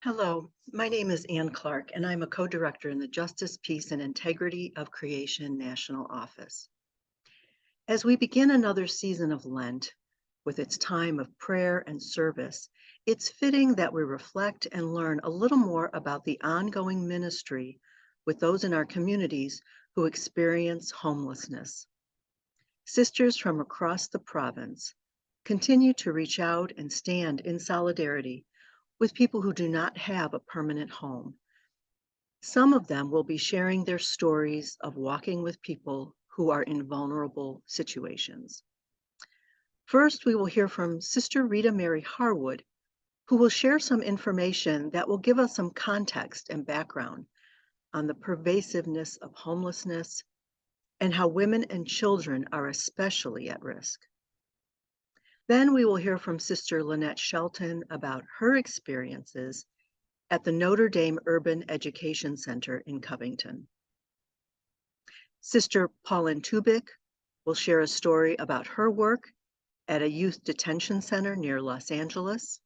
Hello, my name is Ann Clark, and I'm a co-director in the Justice, Peace, and Integrity of Creation National Office. As we begin another season of Lent, with its time of prayer and service, it's fitting that we reflect and learn a little more about the ongoing ministry with those in our communities who experience homelessness. Sisters from across the province continue to reach out and stand in solidarity with people who do not have a permanent home. Some of them will be sharing their stories of walking with people who are in vulnerable situations. First, we will hear from Sister Rita Mary Harwood, who will share some information that will give us some context and background on the pervasiveness of homelessness and how women and children are especially at risk. Then we will hear from Sister Lynette Shelton about her experiences at the Notre Dame Urban Education Center in Covington. Sister Pauline Tubick will share a story about her work at a youth detention center near Los Angeles.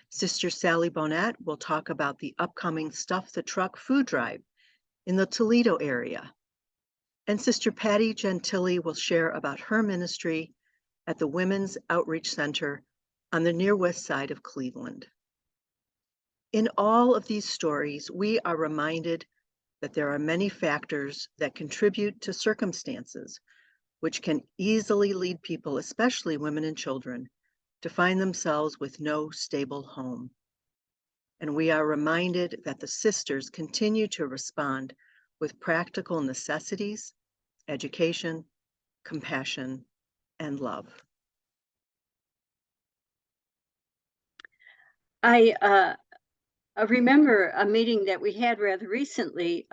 Sister Sally Bonnet will talk about the upcoming Stuff the Truck food drive in the Toledo area. And Sister Patty Gentili will share about her ministry at the Women's Outreach Center on the near west side of Cleveland. In all of these stories, we are reminded that there are many factors that contribute to circumstances which can easily lead people, especially women and children, to find themselves with no stable home. And we are reminded that the sisters continue to respond with practical necessities, education, compassion, and love. I remember a meeting that we had rather recently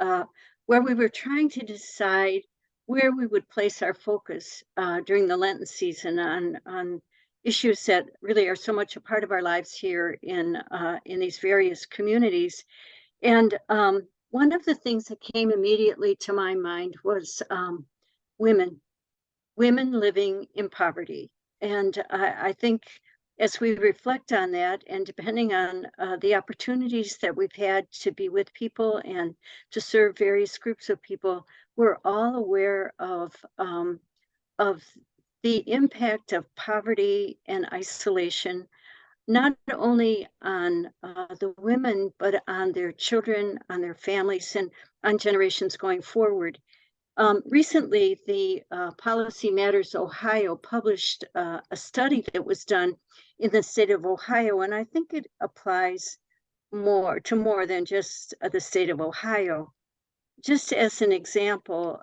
where we were trying to decide where we would place our focus during the Lenten season on issues that really are so much a part of our lives here in these various communities. And one of the things that came immediately to my mind was women living in poverty. And I think as we reflect on that, and depending on the opportunities that we've had to be with people and to serve various groups of people, we're all aware of the impact of poverty and isolation, not only on the women, but on their children, on their families, and on generations going forward. Recently, the Policy Matters Ohio published a study that was done in the state of Ohio, and I think it applies more than just the state of Ohio. Just as an example,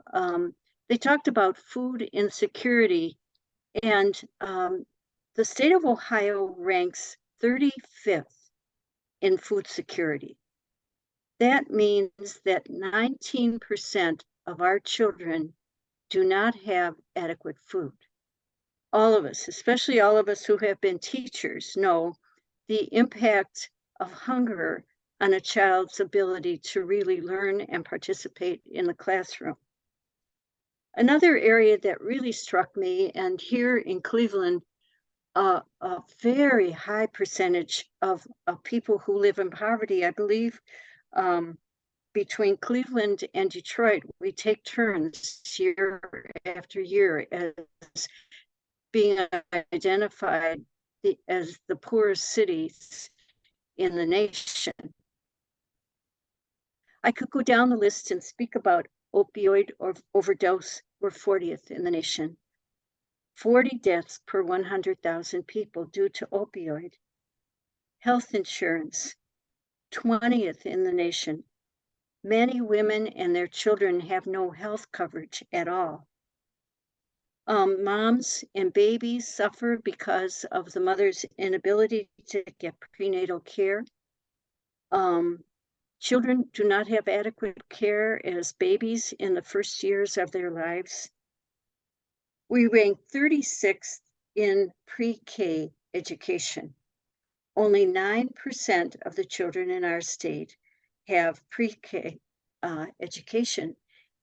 they talked about food insecurity, and the state of Ohio ranks 35th in food security. That means that 19% of our children do not have adequate food. All of us, especially all of us who have been teachers, know the impact of hunger on a child's ability to really learn and participate in the classroom. Another area that really struck me, and here in Cleveland, a very high percentage of people who live in poverty, I believe, between Cleveland and Detroit, we take turns year after year as being identified as the poorest cities in the nation. I could go down the list and speak about opioid or overdose. We're 40th in the nation. 40 deaths per 100,000 people due to opioid. Health insurance, 20th in the nation. Many women and their children have no health coverage at all. Moms and babies suffer because of the mother's inability to get prenatal care. Children do not have adequate care as babies in the first years of their lives. We rank 36th in pre-K education. Only 9% of the children in our state have pre-K education.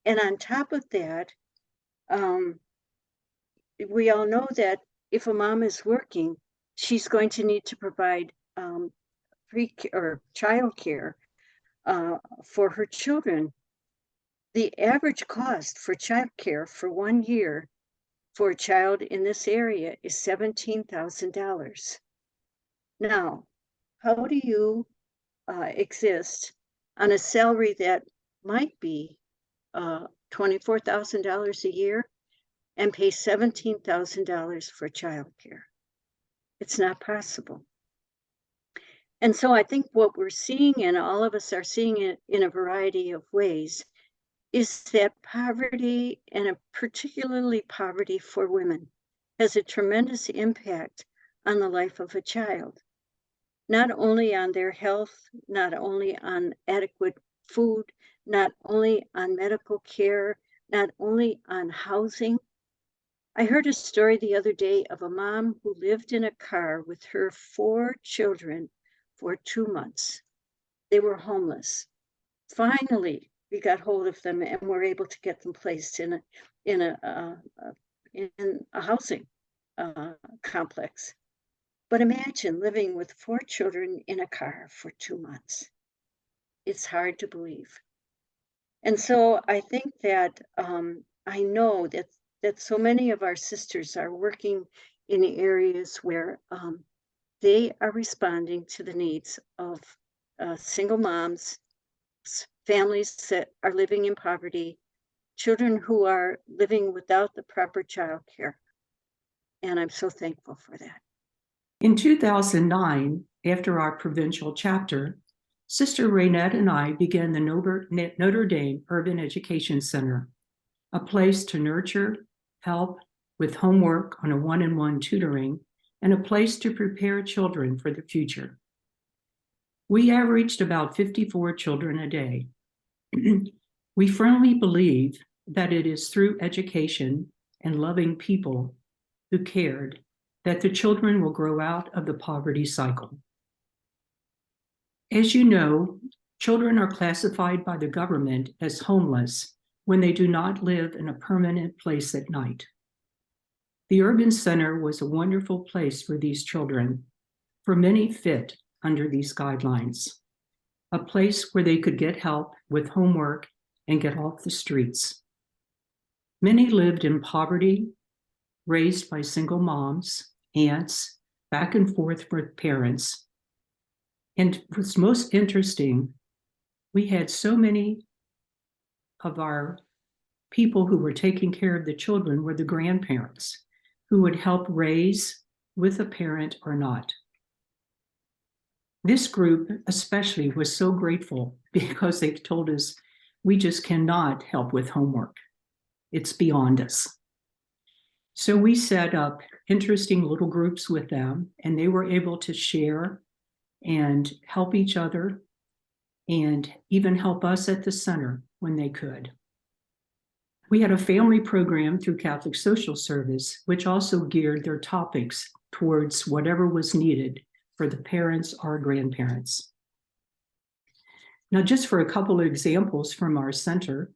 And on top of that, we all know that if a mom is working, she's going to need to provide or childcare for her children. The average cost for childcare for 1 year for a child in this area is $17,000. Now, how do you exist on a salary that might be $24,000 a year and pay $17,000 for childcare? It's not possible. And so I think what we're seeing, and all of us are seeing it in a variety of ways, is that poverty, and particularly poverty for women, has a tremendous impact on the life of a child, not only on their health, not only on adequate food, not only on medical care, not only on housing. I heard a story the other day of a mom who lived in a car with her 4 children for 2 months. They were homeless. Finally, we got hold of them and were able to get them placed in a housing complex. But imagine living with 4 children in a car for 2 months. It's hard to believe. And so I think that I know that so many of our sisters are working in areas where they are responding to the needs of single moms, families that are living in poverty, children who are living without the proper child care. And I'm so thankful for that. In 2009, after our provincial chapter, Sister Raynette and I began the Notre Dame Urban Education Center, a place to nurture, help with homework on a one-on-one tutoring, and a place to prepare children for the future. We averaged about 54 children a day. We firmly believe that it is through education and loving people who cared that the children will grow out of the poverty cycle. As you know, children are classified by the government as homeless when they do not live in a permanent place at night. The urban center was a wonderful place for these children, for many fit under these guidelines, a place where they could get help with homework and get off the streets. Many lived in poverty, raised by single moms, aunts, back and forth with parents. And what's most interesting, we had so many of our people who were taking care of the children were the grandparents who would help raise with a parent or not. This group especially was so grateful because they told us, we just cannot help with homework. It's beyond us. So we set up interesting little groups with them, and they were able to share and help each other and even help us at the center when they could. We had a family program through Catholic Social Service, which also geared their topics towards whatever was needed for the parents or grandparents. Now, just for a couple of examples from our center,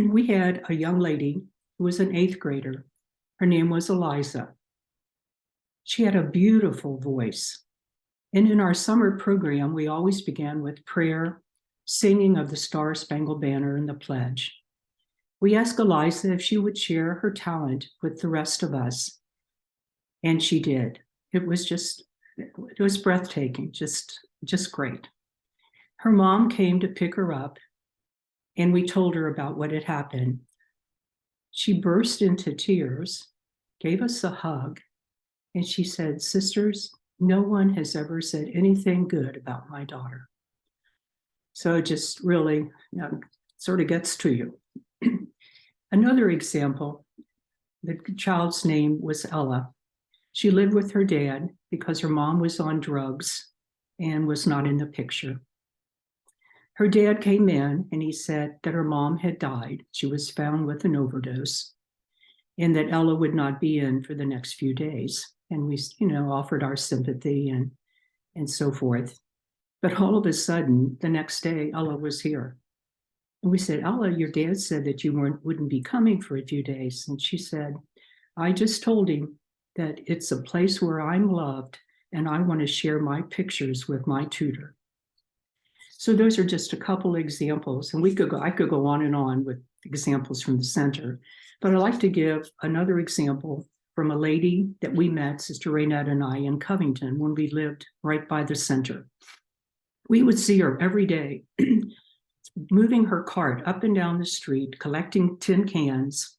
we had a young lady who was an 8th grader. Her name was Eliza. She had a beautiful voice. And in our summer program, we always began with prayer, singing of the Star-Spangled Banner and the pledge. We asked Eliza if she would share her talent with the rest of us. And she did. It was breathtaking, just great. Her mom came to pick her up, and we told her about what had happened. She burst into tears, gave us a hug, and she said, "Sisters, no one has ever said anything good about my daughter." So it just really sort of gets to you. Another example, the child's name was Ella. She lived with her dad because her mom was on drugs and was not in the picture. Her dad came in and he said that her mom had died. She was found with an overdose, and that Ella would not be in for the next few days. And we, offered our sympathy and so forth. But all of a sudden, the next day, Ella was here. And we said, "Ella, your dad said that you wouldn't be coming for a few days." And she said, "I just told him that it's a place where I'm loved and I want to share my pictures with my tutor. So those are just a couple examples, and I could go on and on with examples from the center, but I'd like to give another example from a lady that we met, Sister Raynette and I, in Covington when we lived right by the center. We would see her every day moving her cart up and down the street, collecting tin cans,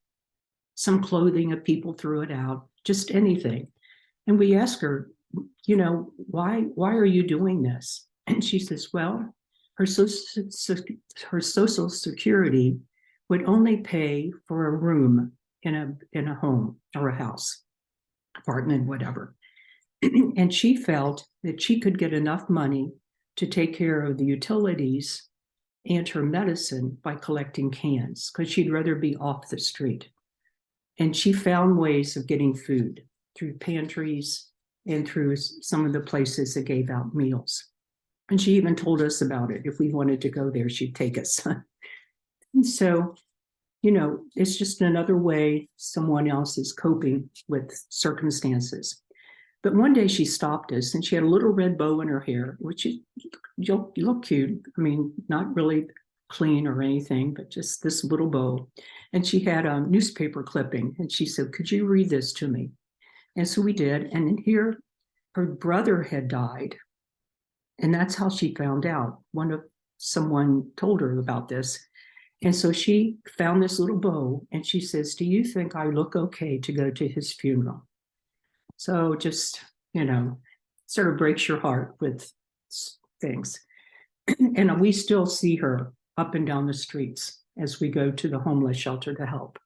some clothing if people threw it out, just anything. And we asked her, you know, why are you doing this? And she says, well, her social security would only pay for a room in a home or a house, apartment, whatever. And she felt that she could get enough money to take care of the utilities and her medicine by collecting cans, because she'd rather be off the street. And she found ways of getting food through pantries and through some of the places that gave out meals. And she even told us about it. If we wanted to go there, she'd take us. And so, you know, it's just another way someone else is coping with circumstances. But one day she stopped us, and she had a little red bow in her hair, which you look cute. I mean, not really clean or anything, but just this little bow. And she had a newspaper clipping, and she said, could you read this to me? And so we did. And in here, her brother had died. And that's how she found out. Someone told her about this. And so she found this little bow, and she says, do you think I look okay to go to his funeral? So just, you know, sort of breaks your heart with things. And we still see her up and down the streets as we go to the homeless shelter to help.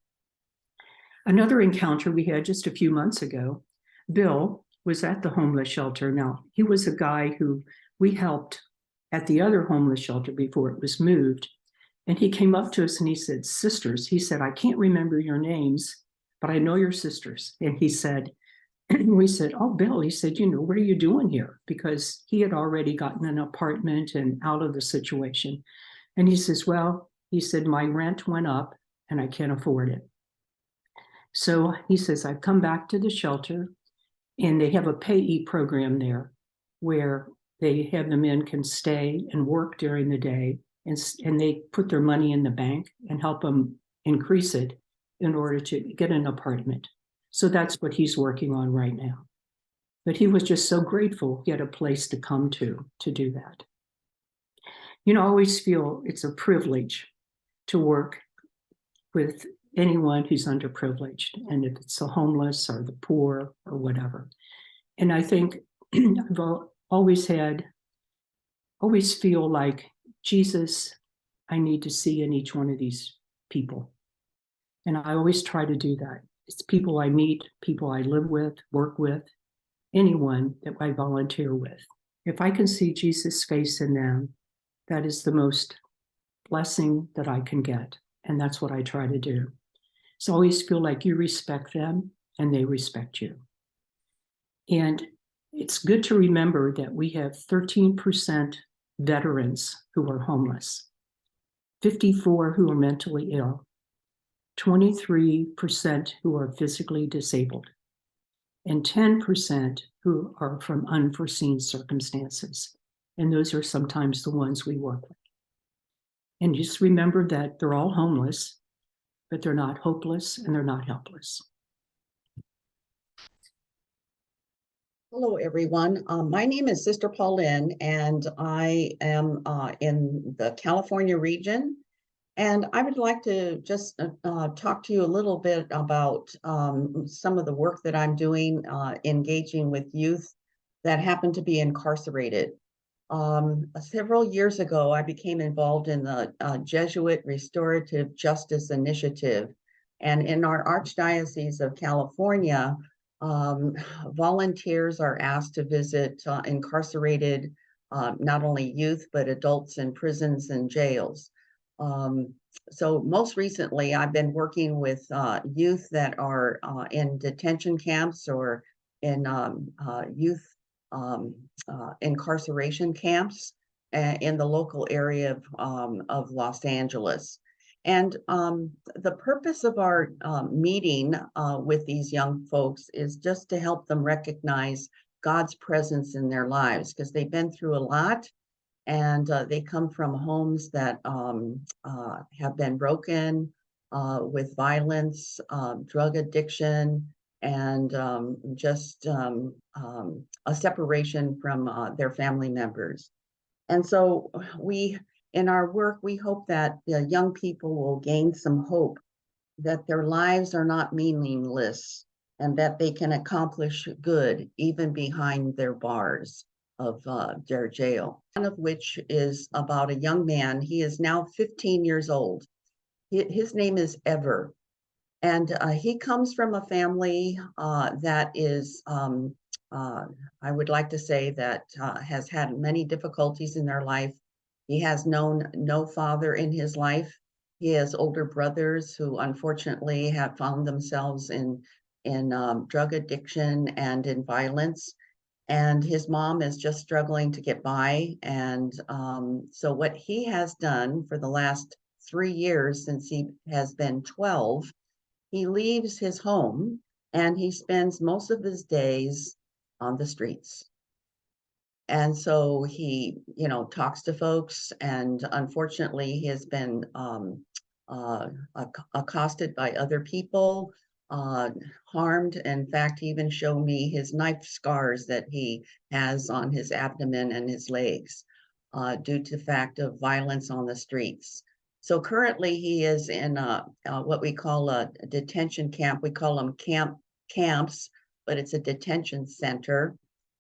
Another encounter we had just a few months ago, Bill was at the homeless shelter. Now, he was a guy who we helped at the other homeless shelter before it was moved. And he came up to us and he said, sisters, he said, I can't remember your names, but I know your sisters. And he said, and we said, oh, Bill, he said, you know, what are you doing here? Because he had already gotten an apartment and out of the situation. And he says, well, he said, my rent went up and I can't afford it. So he says, I've come back to the shelter, and they have a payee program there where they have the men can stay and work during the day, and they put their money in the bank and help them increase it in order to get an apartment. So that's what he's working on right now. But he was just so grateful he had a place to come to do that. You know, I always feel it's a privilege to work with anyone who's underprivileged, and if it's the homeless or the poor or whatever. And I think I've always feel like, Jesus, I need to see in each one of these people. And I always try to do that. It's people I meet, people I live with, work with, anyone that I volunteer with. If I can see Jesus' face in them, that is the most blessing that I can get. And that's what I try to do. So I always feel like you respect them and they respect you. And it's good to remember that we have 13% veterans who are homeless, 54% who are mentally ill, 23% who are physically disabled, and 10% who are from unforeseen circumstances. And those are sometimes the ones we work with. And just remember that they're all homeless, but they're not hopeless and they're not helpless. Hello, everyone. My name is Sister Pauline, and I am in the California region. And I would like to just talk to you a little bit about some of the work that I'm doing, engaging with youth that happen to be incarcerated. Several years ago, I became involved in the Jesuit Restorative Justice Initiative. And in our Archdiocese of California, volunteers are asked to visit incarcerated, not only youth, but adults in prisons and jails. So most recently, I've been working with youth that are in detention camps or in youth incarceration camps in the local area of Los Angeles. And the purpose of our meeting with these young folks is just to help them recognize God's presence in their lives, because they've been through a lot, and they come from homes that have been broken with violence, drug addiction, and just a separation from their family members. And so in our work, we hope that the young people will gain some hope that their lives are not meaningless and that they can accomplish good even behind their bars of their jail. One of which is about a young man. He is now 15 years old. His name is Ever. And he comes from a family that is, I would like to say, that has had many difficulties in their life. He has known no father in his life. He has older brothers who unfortunately have found themselves in drug addiction and in violence. And his mom is just struggling to get by. And so what he has done for the last 3 years, since he has been 12, he leaves his home and he spends most of his days on the streets. And so he, talks to folks, and unfortunately, he has been accosted by other people, harmed. In fact, he even showed me his knife scars that he has on his abdomen and his legs due to the fact of violence on the streets. So currently, he is in what we call a detention camp. We call them camps, but it's a detention center.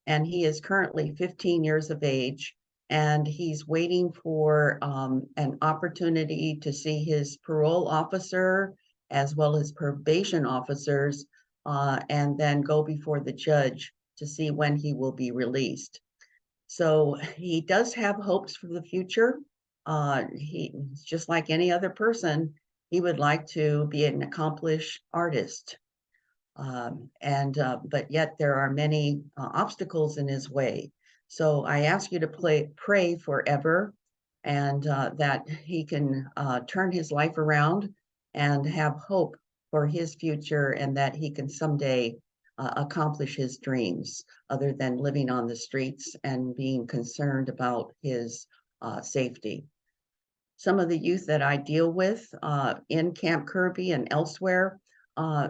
And he is currently 15 years of age, and he's waiting for an opportunity to see his parole officer as well as probation officers, and then go before the judge to see when he will be released. So he does have hopes for the future. He, just like any other person, he would like to be an accomplished artist. But yet there are many obstacles in his way. So I ask you to pray for Ever, and that he can turn his life around and have hope for his future, and that he can someday accomplish his dreams other than living on the streets and being concerned about his safety. Some of the youth that I deal with in Camp Kirby and elsewhere,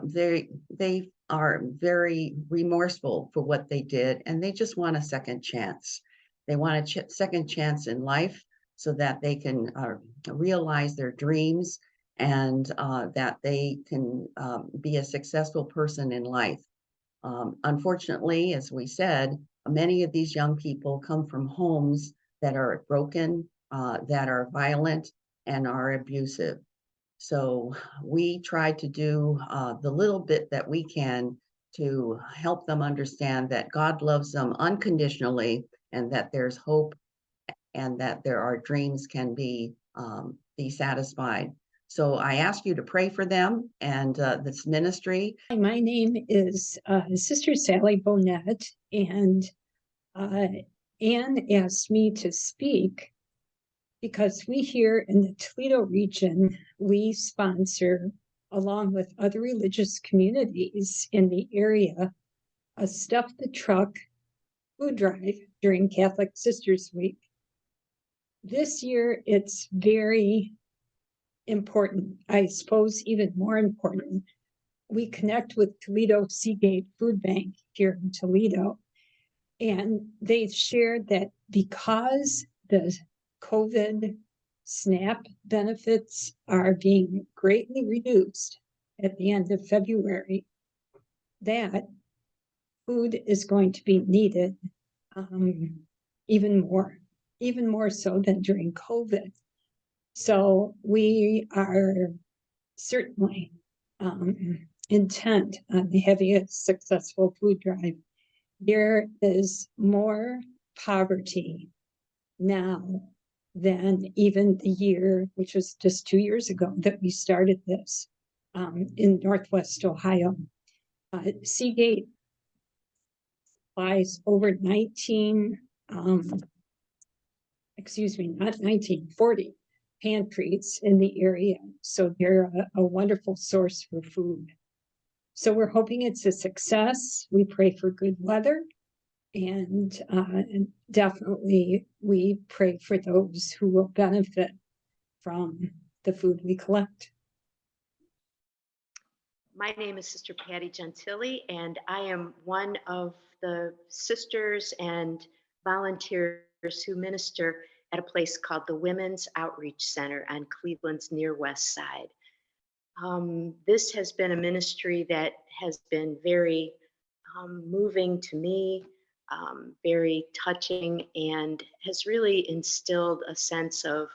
they are very remorseful for what they did, and they just want a second chance. They want a second chance in life so that they can realize their dreams, and that they can be a successful person in life. Unfortunately, as we said, many of these young people come from homes that are broken, that are violent, and are abusive. So we try to do the little bit that we can to help them understand that God loves them unconditionally, and that there's hope, and that our dreams can be satisfied. So I ask you to pray for them and this ministry. My name is Sister Sally Bonnet, and Anne asked me to speak because we here in the Toledo region, we sponsor, along with other religious communities in the area, a Stuff the Truck food drive during Catholic Sisters Week. This year, it's very important, I suppose even more important. We connect with Toledo Seagate Food Bank here in Toledo, and they shared that because the COVID SNAP benefits are being greatly reduced at the end of February, that food is going to be needed even more so than during COVID. So we are certainly intent on having a successful food drive. There is more poverty now than even the year, which was just 2 years ago, that we started this in Northwest Ohio. Seagate supplies over 40 pantries in the area. So they're a wonderful source for food. So we're hoping it's a success. We pray for good weather, and definitely we pray for those who will benefit from the food we collect. My name is Sister Patty Gentili, and I am one of the sisters and volunteers who minister at a place called the Women's Outreach Center on Cleveland's near west side. This has been a ministry that has been very moving to me, very touching, and has really instilled a sense of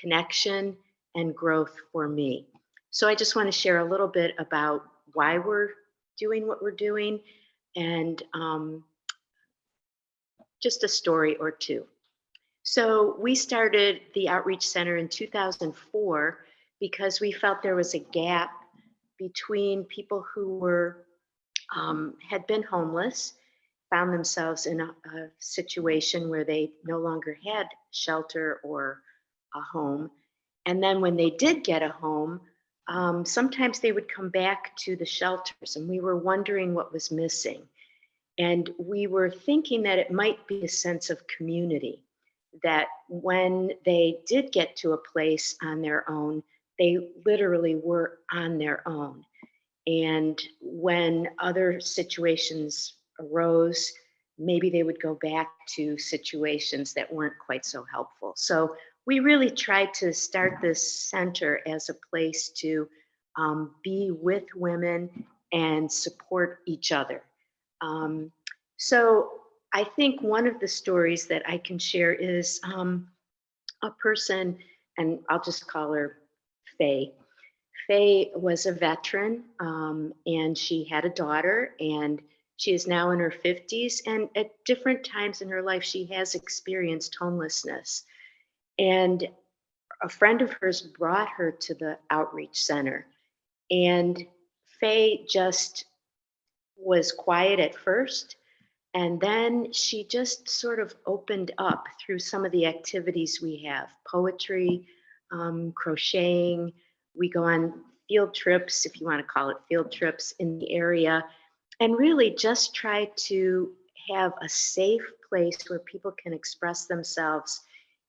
connection and growth for me. So I just want to share a little bit about why we're doing what we're doing, and just a story or two. So we started the Outreach Center in 2004 because we felt there was a gap between people who were had been homeless, found themselves in a situation where they no longer had shelter or a home. And then when they did get a home, sometimes they would come back to the shelters, and we were wondering what was missing. And we were thinking that it might be a sense of community, that when they did get to a place on their own, they literally were on their own. And when other situations arose, maybe they would go back to situations that weren't quite so helpful. So we really tried to start this center as a place to be with women and support each other. So I think one of the stories that I can share is a person, and I'll just call her Faye. Faye was a veteran, and she had a daughter, and she is now in her 50s. And at different times in her life, she has experienced homelessness. And a friend of hers brought her to the outreach center. And Faye just was quiet at first. And then she just sort of opened up through some of the activities we have: poetry, crocheting. We go on field trips, if you want to call it field trips, in the area, and really just try to have a safe place where people can express themselves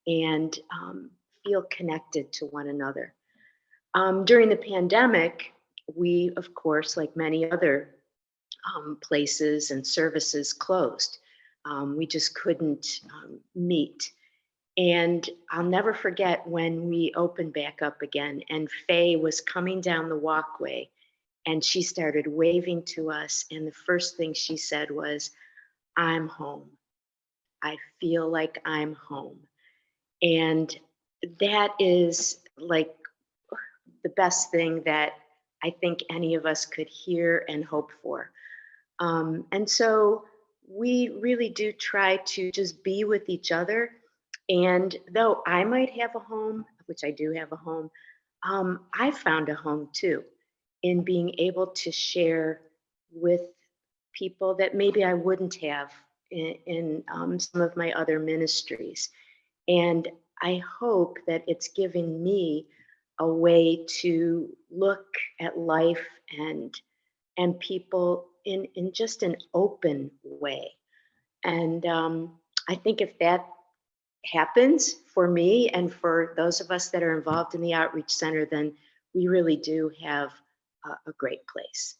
and feel connected to one another. During the pandemic, we, of course, like many other places and services, closed. We just couldn't meet. And I'll never forget when we opened back up again, and Faye was coming down the walkway, and she started waving to us. And the first thing she said was, "I'm home. I feel like I'm home." And that is like the best thing that I think any of us could hear and hope for. And so we really do try to just be with each other. And though I might have a home, which I do have a home, I found a home too in being able to share with people that maybe I wouldn't have in some of my other ministries. And I hope that it's giving me a way to look at life and people in just an open way. And I think if that happens for me and for those of us that are involved in the Outreach Center, then we really do have a great place.